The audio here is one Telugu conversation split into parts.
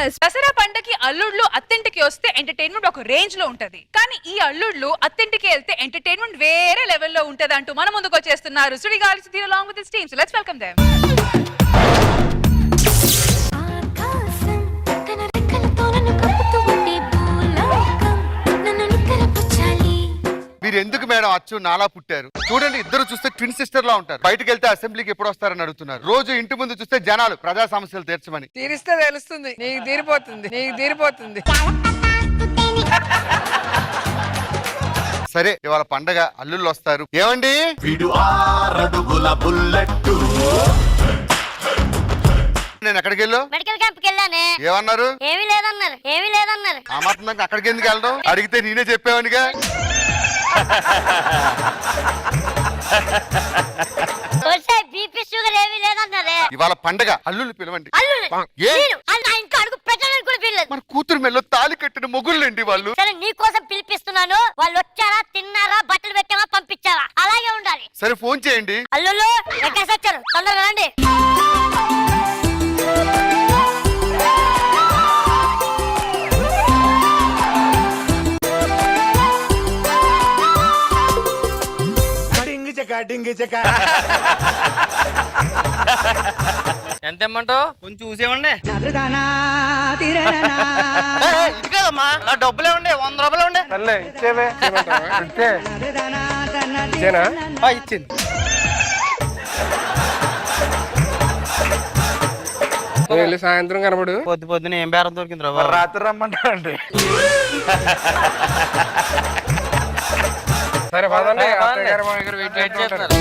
క్రిస్మస్. దసరా పండగకి అల్లుళ్ళు అత్తింటికి వస్తే ఎంటర్టైన్మెంట్ ఒక రేంజ్ లో ఉంటది, కానీ ఈ అల్లుళ్ళు అత్తింటికి వెళ్తే ఎంటర్టైన్మెంట్ వేరే లెవెల్లో ఉంటది అంటూ మన ముందుకు వచ్చేస్తున్నారు Sudigali Sudheer along with his team. So let's welcome them. మీరు ఎందుకు మేడం అచ్చు నాలా పుట్టారు? చూడండి, ఇద్దరు చూస్తే ట్విన్ సిస్టర్ లా ఉంటారు. బయటకు వెళ్తే అసెంబ్లీకి ఎప్పుడు వస్తారని అడుగుతున్నారు. రోజు ఇంటి ముందు చూస్తే జనాలు ప్రజా సమస్యలు తీర్చమని. తీరిస్తే తెలుస్తుంది, నీకు తీరిపోతుంది. సరే, ఇవాళ పండగ, అల్లుళ్ళు వస్తారు. ఏమండి నేను ఎక్కడికి వెళ్ళావు? మెడికల్ క్యాంప్ కి వెళ్ళానే. ఏమన్నారు? ఏమీ లేదన్నారు. ఆ మాత్రం దాకా అక్కడికి ఎందుకు వెళ్ళడం? అడిగితే నేనే చెప్పావనిగా. బీపీ షుగర్ ఏమీ లేదన్నారే. ఇవాళ పండగ, అల్లుళ్ళు పిలవండి. మన కూతురు మెల్లో తాళి కట్టిన మొగుళ్ళండి వాళ్ళు. సరే, నీ కోసం పిలిపిస్తున్నాను. వాళ్ళు వచ్చారా, తిన్నారా, బట్టలు పెట్టావా, పంపించావా? అలాగే ఉండాలి. సరే, ఫోన్ చేయండి. అల్లుళ్ళు ఎక్కడికి వచ్చారు? తొందరగా రండి. ఎంత ఇమ్మంటావు? కొంచెం చూసేవండి. ఇది కదమ్మా, నా డబ్బులే ఉండే, 100 రూపాయలు ఉండే. ఇచ్చింది. సాయంత్రం కనబడు. పొద్దున ఏం బేరం దొరికింది రా? రాత్రి రమ్మంటా అండి. సరే పదండి, వెయిట్ చేస్తున్నారు.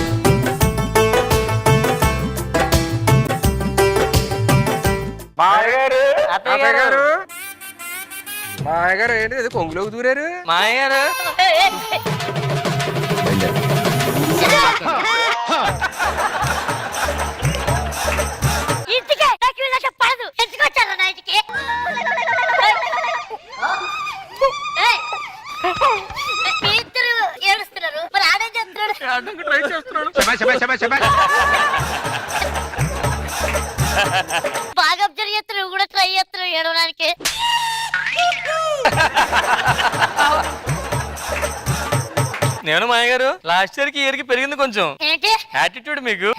మాయగారు ఏంటి అది కొంగులోకి దూరారు? మాయగారు ఏడుస్తున్నారు, మరి ఆడే చెప్తున్నాడు. ట్రై చేస్తున్నాడు. బాగా అబ్జర్వ్ చేస్తున్నావు, నువ్వు కూడా ట్రై చేస్తున్నావు ఏడవడానికి. నేను మాయగారు లాస్ట్ ఇయర్ కి ఇయర్ కి పెరిగింది కొంచెం. ఏంటి యాటిట్యూడ్ మీకు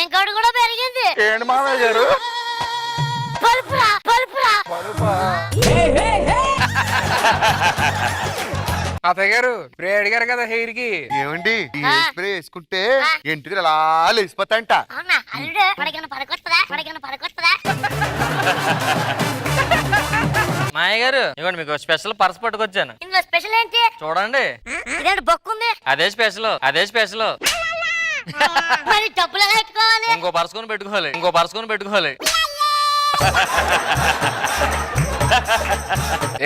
ఇంకోటి కూడా పెరిగింది. ఏంటి మామయ్య గారు? పలుపురా అత్తయ్య గారు స్ప్రే అడిగారు కదా హెయిర్ కి. ఏమండి, ఈ హెయిర్ స్ప్రే వేసుకుంటే ఎంట్రీలు అలా లేసిపోతాయంట. అవునా? అల్లుడు పడగన పడకొస్తుందా? మాయగారు ఇవ్వండి, మీకు స్పెషల్ పర్స్ పట్టుకొచ్చాను. ఇందులో స్పెషల్ ఏంటి? చూడండి. ఇదేంటి బొక్కుంది? అదే స్పెషల్. మరి డబ్బులు ఎలా పెట్టుకోవాలి? ఇంకో పర్సుకొని పెట్టుకోవాలి.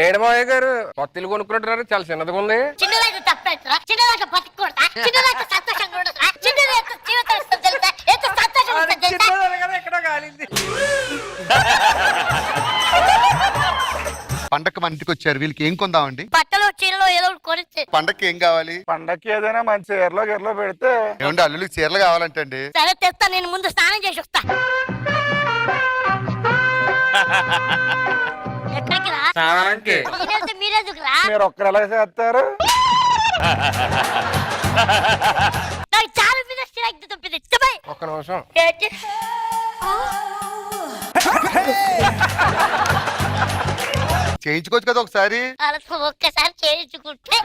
ఏడు మావయ్య గారు కొత్త ఇల్లు కొనుక్కున్నట్టున్నారు, చాలా చిన్నదిగా ఉంది. చిన్నదాకా తప్పేట్రా, చిన్నదాకా బతుకూడదా, చిన్నదాకా సంతోషంగా ఉండదురా, చిన్నదాకా జీవితం ఇస్తుంది తెలుసా, ఎంత సంతోషం ఇస్తుంది తెలుసా? ఎక్కడో కాలింది. పండగ మన ఇంటికి వచ్చారు, వీళ్ళకి ఏం కొందామండి? బట్టలు చీరలు ఏదో ఒకటి కొనిచ్చి. పండగకి ఏం కావాలి? పండక్కి ఏదైనా మంచి ఎర్లో గిర్లో పెడితే. ఏమండి, అల్లుళ్ళకి చీరలు కావాలంటండి. సరే తెస్తా, నేను ముందు స్నానం చేసి వస్తా. ఎక్కడికి రా? స్నానానికి. నేనెళ్తే మీరెందుకురా? మీరు ఒక్కరు ఎలా చేస్తారు? నాకు చాలా మీద చిరాకు తప్పింది. చెప్పాయి ఒక్క నిమిషం. చేయించుకోవచ్చు కదా ఒకసారి. అలా ఒక్కసారి చేయించుకుంటే.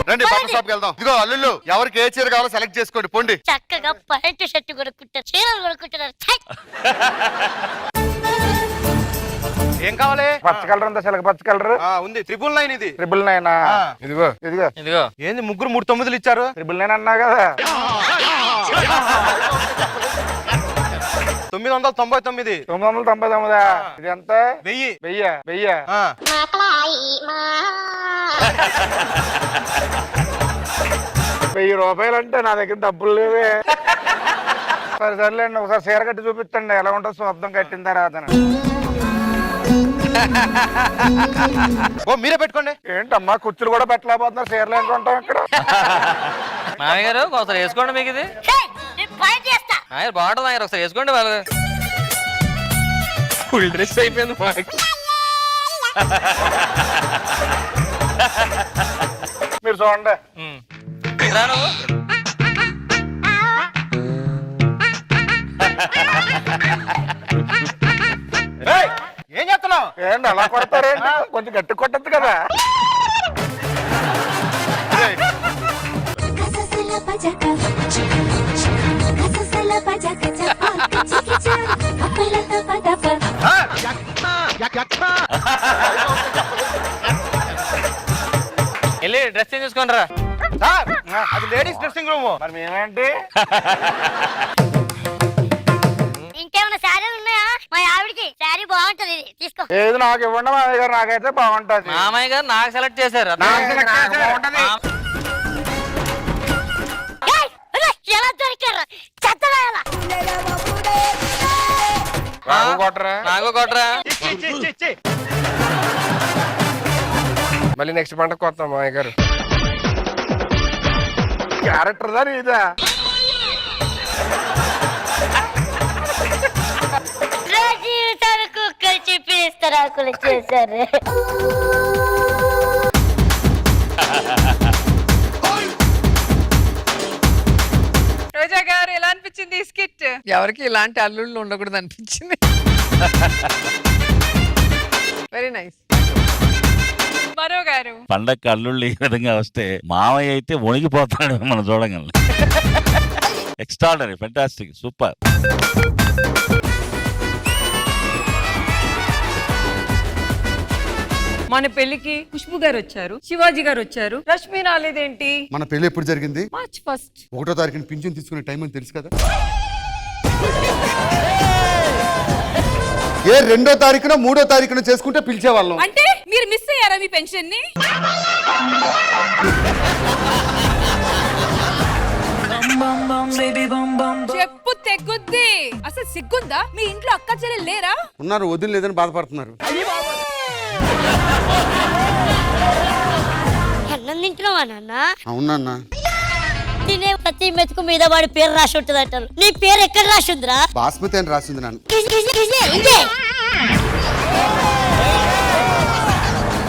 రండి, బట్టల షాప్కి వెళ్దాం. ఇదిగో అల్లుళ్ళు, ఎవరికి ఏ చీర కావాలో సెలెక్ట్ చేసుకోండి, పోండి. చక్కగా ప్యాంటు షర్ట్ కొనుక్కుంటారు, చీరలు కొనుక్కుంటున్నారు. ఏం కావాలి? పచ్చ కలర్ ఉందా? చిలక పచ్చ కలర్ ఉంది. 999 ఇది. 999. ఇదిగో ఏంది ముగ్గురు 399 ఇచ్చారు? 999 అన్నా కదా. 999. 999. ఇది ఎంత? 1000. ₹1000 అంటే నా దగ్గర డబ్బులు లేవే. సరేలేండి, ఒకసారి చీర కట్టి చూపిస్తండి, ఎలా ఉంటుందో శబ్దం కట్టిన తర్వాత. మీరే పెట్టుకోండి. ఏంటమ్మా కుర్చీలు కూడా పెట్టలేకపోతున్నారు, చీరలు ఏంటంటాం ఇక్కడ. మామయ్య గారు ఒకసారి వేసుకోండి మీకు ఇది. ఏయ్, నేను పాయింట్ చేస్తా. బాగుంటుంది మామయ్య గారు, ఒకసారి వేసుకోండి వాళ్ళు. ఫుల్ డ్రెస్ అయిపోయింది మాకు. మీరు చూడండి. రా నువ్వు. ఏయ్, ఏం చేస్తున్నావు? ఏంటి అలా కొడతారేంటి? కొంచెం గట్టి కొట్టద్దు కదా. Kasasala pajaka, kasasala pajaka, chikicha, apalata padapa. వెళ్ళి డ్రెస్ చేంజ్ చేసుకోండి రా. సార్, అది లేడీస్ డ్రెస్సింగ్ రూమ్. మరి మేమేంటి? ఇంకేమైనా శారీలు ఉన్నాయా? మా ఆవిడకి శారీ బాగుంటది, ఇది తీసుకో. ఏది నాకు ఇవ్వండి మా దగ్గర, నాకైతే బాగుంటది. మామయ్య గారు నాకు సెలెక్ట్ చేశారు. బాగుంటది. ఏయ్, అరే, ఎలా దొరికారు? చెత్తగా ఎలా? నాకు కొట్టరా? నాకు కొట్టరా. మళ్ళీ నెక్స్ట్ పంట కొత్తాం మామయ్య గారు. క్యారెక్టర్ దా నీదా? నా జీవితానికి కుక్కలు చెప్పి ఇస్తరాకులు చేశారు. రోజా గారు ఎలా అనిపించింది ఈ స్కిట్? ఎవరికి ఇలాంటి అల్లుళ్ళు ఉండకూడదు అనిపించింది. Very nice. మరో గారు పండగ అల్లుళ్ళు ఈ విధంగా వస్తే మామయ్య అయితే వణిగిపోతాడు మనం చూడగలను. Extraordinary, fantastic, super. మన పెళ్లికి ఖుష్బు గారు వచ్చారు, శివాజీ గారు వచ్చారు, రష్మి రాలేదేంటి? మన పెళ్లి ఎప్పుడు జరిగింది? March 1st. 1వ తారీఖున పింఛన్ తీసుకునే టైం అని తెలుసు కదా. ఏ 2వ తారీఖున 3వ తారీఖున చేసుకుంటే పిలిచేవాళ్ళం. అంటే మీరు మిస్ అయ్యారా మీ పెన్షన్ ని? చెప్పు తెగుద్ది. అసలు సిగ్గుందా? మీ ఇంట్లో అక్క చెల్లెలు లేరా? ఉన్నారు, వదిన లేదని బాధపడుతున్నారు. అన్నం తింటున్నావా నాన్న? అవునన్నా. తినే ప్రతి మెతుకు మీద వాడి పేరు రాసి ఉంటుంది అంటారు. నీ పేరు ఎక్కడ రాసి ఉందిరా? బాస్మతి అని రాసింది నాన్న. ఇదే.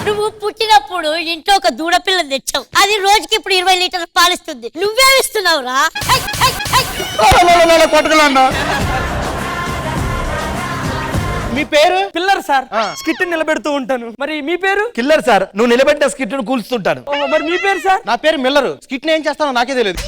నువ్వు పుట్టినప్పుడు ఇంట్లో ఒక దూడపిల్లని తెచ్చావు. అది రోజుకి ఇప్పుడు 20 లీటర్లు పాలిస్తుంది. నువ్వేమిస్తున్నావురా? కొట్టగలన్నా. మీ పేరు పిల్లర్ సార్, స్కిట్ నిలబెడుతూ ఉంటాను. మరి మీ పేరు? కిల్లర్ సార్, నువ్వు నిలబెట్టిన స్కిట్ ను కూల్స్తుంటాను. మరి మీ పేరు సార్? నా పేరు మిల్లర్. స్కిట్ ఏం చేస్తానో నాకే తెలియదు.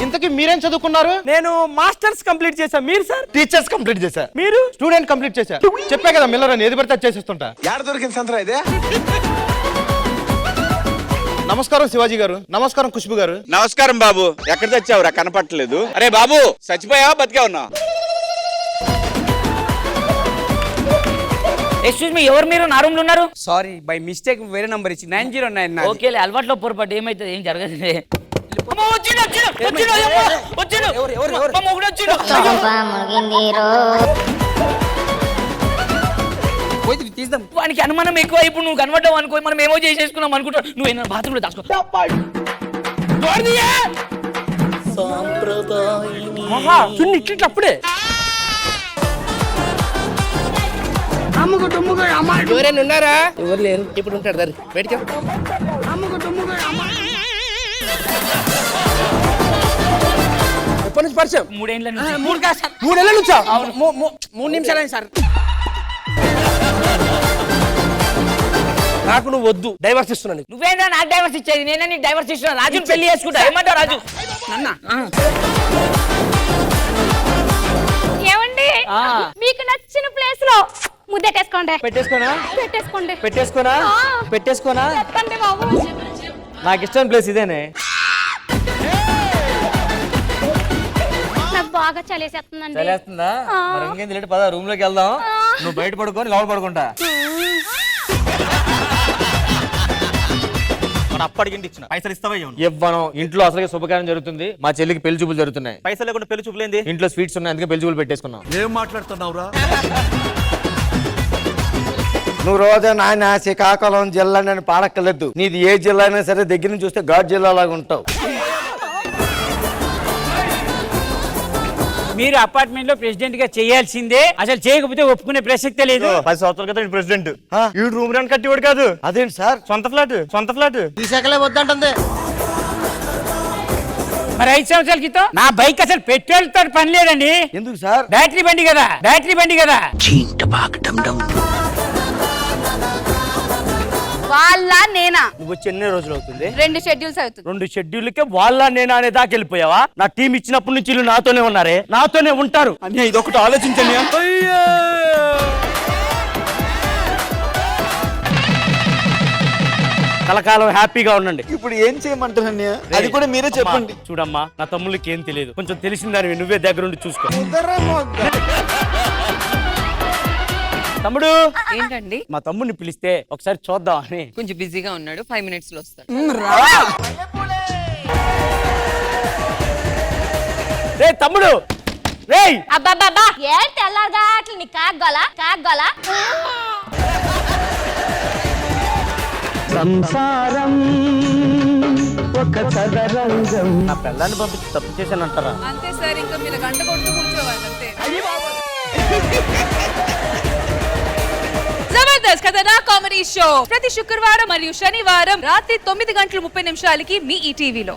ఇంతకీ మీరేం చదువుకున్నారు? నేను మాస్టర్స్ కంప్లీట్ చేశా. మీరు సార్? టీచర్స్ కంప్లీట్ చేశా. మీరు? స్టూడెంట్ కంప్లీట్ చేశా. చెప్పా కదా మిల్లర్ అని, ఏది పడితే చేసేస్తుంటా. యాడ దొరికింది సంతరా ఇదే? నమస్కారం శివాజీ గారు. నమస్కారం ఖుష్బు గారు. నమస్కారం బాబు. ఎక్కడ తెచ్చావురా? కనపట్టలేదు. అరే బాబు, చచ్చిపోయావా బతికే ఉన్నా? ఎక్స్క్యూజ్ మీ, ఎవరు మీరు? నా రూమ్ లో ఉన్నారు. సారీ, బై మిస్టేక్ వేరే నంబర్ ఇచ్చి 909. ఓకే, అలవాట్లో పొరపాటు ఏమైతుంది, ఏం జరగదు. వానికి అనుమానం ఎక్కువ. ఇప్పుడు నువ్వు కనబడ్డావు అనుకో, మనం ఏమో చేసేసుకున్నాం అనుకుంటావు. నువ్వు ఏమైనా బాత్రూమ్ లో దాచుకో. ఇట్లా అప్పుడే ఎవరైనా ఉన్నారా? ఎవరు లేరు. ఇప్పుడు ఉంటాడు దారి బయటికి. ఎప్పటి నుంచి పరిచయం? 3 ఏళ్ళ నుంచి. 3 నెలల నుంచా? 3 నిమిషాలు అయింది సార్. నాకు నువ్వు వద్దు, డైవర్స్ ఇస్తున్నాను. నువ్వేందా నాకు డైవర్స్ ఇచ్చేది? నేనే నీకు డైవర్స్ ఇస్తున్నా. రాజుని పెళ్లి చేసుకుంటా. ఏమంటావు రాజు? ఏమండి, మీకు నచ్చిన ప్లేస్ లో ముద్దెట్టేసుకోండి. పెట్టేసుకోనా? పెట్టేసుకోండి. పెట్టేసుకోనా? పెట్టేసుకోనా? చెప్పండి బాబు. నాకు ఇష్టమైన ప్లేస్ ఇదేనే. నాకు బాగా చలేసేస్తుందండి. చలేస్తుందా? మరి ఇంకేం తెలియదు, పద రూమ్ లోకి వెళ్దాం. నువ్వు బయట పడుకొని లోపల పడుకుంటా. అప్పటికింటి ఇచ్చిన పైసలు ఇస్తావా? ఇవ్వను. ఇంట్లో అసలు శుభకార్యం జరుగుతుంది. మా చెల్లికి పెళ్లి చూపులు జరుగుతున్నాయి. పైసలు లేకుండా పెళ్లి చూపులేంది? ఇంట్లో స్వీట్స్ ఉన్నాయి, అందుకే పెళ్లి చూపులు పెట్టేసుకున్నాం. ఏం మాట్లాడుతున్నావురా? నువ్వు రోజు నాయన శ్రీకాకుళం జిల్లా నేను పాడక్కర్లేదు. నీది ఏ జిల్లా అయినా సరే దగ్గర నుంచి చూస్తే ఘాట్ జిల్లా లాగా ఉంటావు. మీరు అపార్ట్మెంట్ లో ప్రెసిడెంట్ గా చేయాల్సిందే, అసలు చేయకపోతే ఒప్పుకునే ప్రసక్తే లేదు. 10 సంవత్సరాల క్రితం ప్రెసిడెంట్ ఈ రూమ్ రెంట్ కట్టివాడు కాదు. అదేంటి సార్ సొంత ఫ్లాట్ తీసాకలే వద్దంటుంది. మరి 5 సంవత్సరాల క్రితం నా బైక్ అసలు పెట్రోల్ తో పని లేదండి. ఎందుకు సార్? బ్యాటరీ బండి కదా. వాళ్ళ నేనా నువ్వు వచ్చి ఎన్ని రోజులు అవుతుంది? 2 షెడ్యూల్స్ అవుతుంది. 2 షెడ్యూల్కే వాళ్ళ నేనా అనే దాకా వెళ్ళిపోయావా? నా టీం ఇచ్చినప్పటి నుంచి వీళ్ళు నాతోనే ఉన్నారే, నాతోనే ఉంటారు అని ఇదొకటి ఆలోచించండి. కలకాలం హ్యాపీగా ఉండండి. ఇప్పుడు ఏం చేయమంటారు అది కూడా మీరే చెప్పండి. చూడమ్మా, నా తమ్ముళ్ళకి ఏం తెలియదు, కొంచెం తెలిసిందని నువ్వే దగ్గరుండి చూసుకో. తమ్ముడు ఏంటండి? మా తమ్ముడిని పిలిస్తే ఒకసారి చూద్దాం అని. కొంచెం బిజీగా ఉన్నాడు, 5 minutes లో వస్తాడు. రే తమ్ముడు, రేయ్ అబ్బాబ్బా ఏంటి ఎలాగా అట్లా నీ కాగ్గోలా సంసారం ఒక చదరంగం. నా పిల్లాన్ని పంపించి తప్పు చేశానంటారా? అంతే సార్, ఇంకా మీరు గంట కొడుతూ కూర్చోవాలి అంతే. జబర్దస్త్ కథనా కామెడీ షో ప్రతి శుక్రవారం మరియు శనివారం రాత్రి 9:30 మీ ఈటీవీలో.